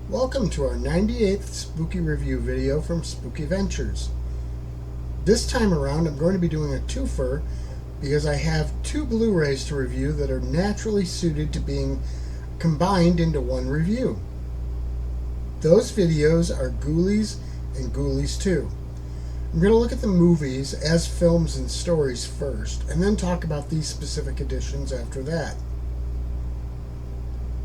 Welcome to our 98th Spooky Review video from Spooky Ventures. This time around I'm going to be doing a twofer because I have two Blu-Rays to review that are naturally suited to being combined into one review. Those videos are Ghoulies and Ghoulies 2. I'm going to look at the movies as films and stories first, and then talk about these specific editions after that.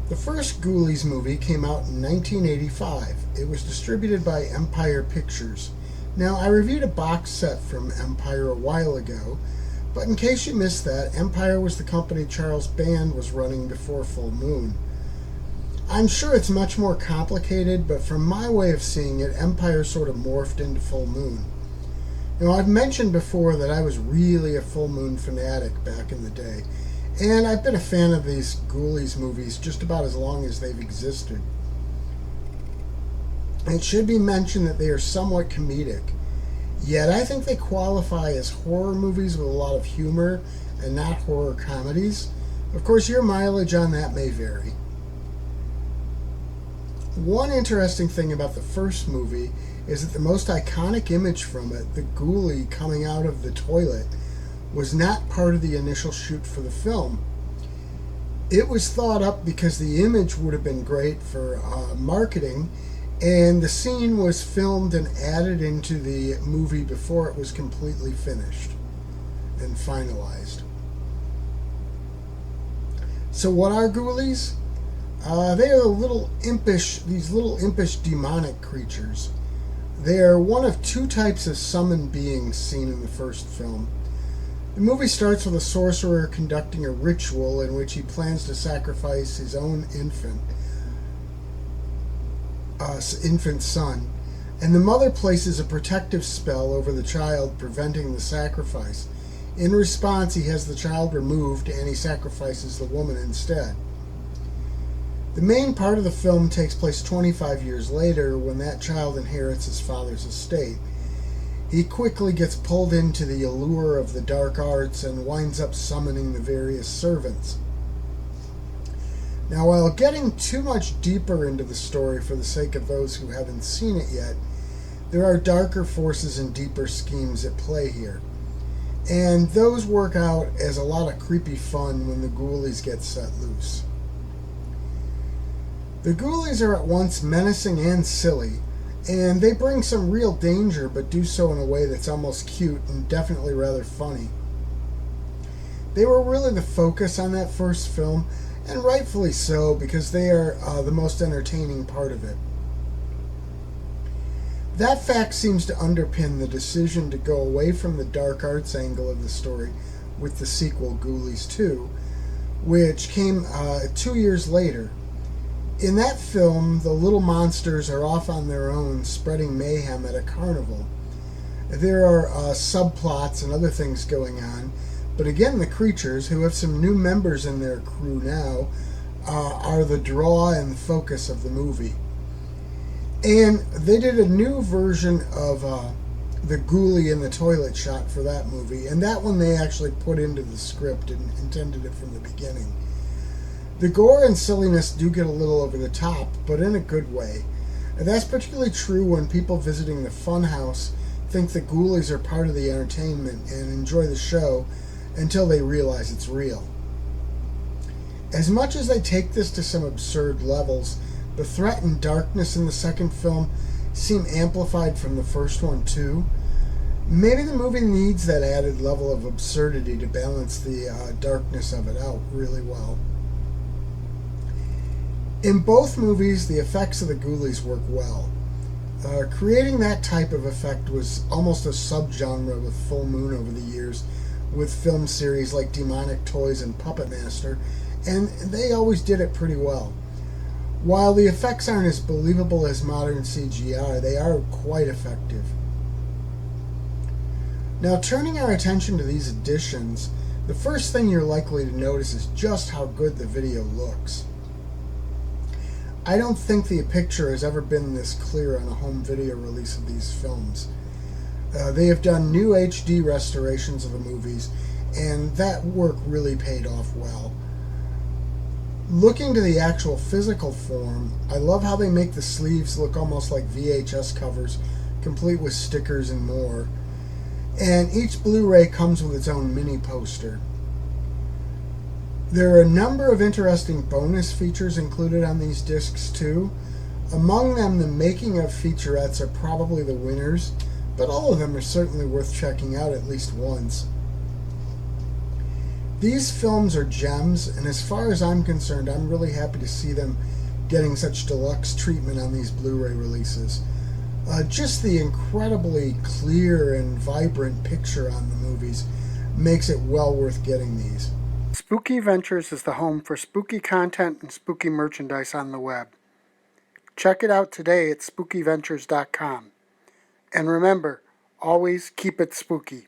The first Ghoulies movie came out in 1985. It was distributed by Empire Pictures. Now, I reviewed a box set from Empire a while ago, but in case you missed that, Empire was the company Charles Band was running before Full Moon. I'm sure it's much more complicated, but from my way of seeing it, Empire sort of morphed into Full Moon. Now, I've mentioned before that I was really a Full Moon fanatic back in the day, and I've been a fan of these Ghoulies movies just about as long as they've existed. It should be mentioned that they are somewhat comedic, yet I think they qualify as horror movies with a lot of humor and not horror comedies. Of course, your mileage on that may vary. One interesting thing about the first movie is that the most iconic image from it, the ghoulie coming out of the toilet, was not part of the initial shoot for the film. It was thought up because the image would have been great for marketing, and the scene was filmed and added into the movie before it was completely finished and finalized. So what are ghoulies? They are these little impish demonic creatures. They are one of two types of summoned beings seen in the first film. The movie starts with a sorcerer conducting a ritual in which he plans to sacrifice his own infant son, and the mother places a protective spell over the child, preventing the sacrifice. In response, he has the child removed and he sacrifices the woman instead. The main part of the film takes place 25 years later, when that child inherits his father's estate. He quickly gets pulled into the allure of the dark arts and winds up summoning the various servants. Now, while getting too much deeper into the story for the sake of those who haven't seen it yet, there are darker forces and deeper schemes at play here. And those work out as a lot of creepy fun when the ghoulies get set loose. The ghoulies are at once menacing and silly, and they bring some real danger, but do so in a way that's almost cute and definitely rather funny. They were really the focus on that first film, and rightfully so, because they are the most entertaining part of it. That fact seems to underpin the decision to go away from the dark arts angle of the story with the sequel, Ghoulies 2, which came 2 years later. In that film, the little monsters are off on their own, spreading mayhem at a carnival. There are subplots and other things going on, but again, the creatures, who have some new members in their crew now, are the draw and focus of the movie. And they did a new version of the ghoulie in the toilet shot for that movie, and that one they actually put into the script and intended it from the beginning. The gore and silliness do get a little over the top, but in a good way. And that's particularly true when people visiting the funhouse think the ghoulies are part of the entertainment and enjoy the show until they realize it's real. As much as they take this to some absurd levels, the threat and darkness in the second film seem amplified from the first one too. Maybe the movie needs that added level of absurdity to balance the darkness of it out really well. In both movies, the effects of the ghoulies work well. Creating that type of effect was almost a subgenre with Full Moon over the years, with film series like Demonic Toys and Puppet Master, and they always did it pretty well. While the effects aren't as believable as modern CGI, they are quite effective. Now, turning our attention to these editions, the first thing you're likely to notice is just how good the video looks. I don't think the picture has ever been this clear on a home video release of these films. They have done new HD restorations of the movies, and that work really paid off well. Looking to the actual physical form, I love how they make the sleeves look almost like VHS covers, complete with stickers and more. And each Blu-ray comes with its own mini poster. There are a number of interesting bonus features included on these discs too. Among them, the making of featurettes are probably the winners, but all of them are certainly worth checking out at least once. These films are gems, and as far as I'm concerned, I'm really happy to see them getting such deluxe treatment on these Blu-ray releases. Just the incredibly clear and vibrant picture on the movies makes it well worth getting these. Spooky Ventures is the home for spooky content and spooky merchandise on the web. Check it out today at spookyventures.com. And remember, always keep it spooky.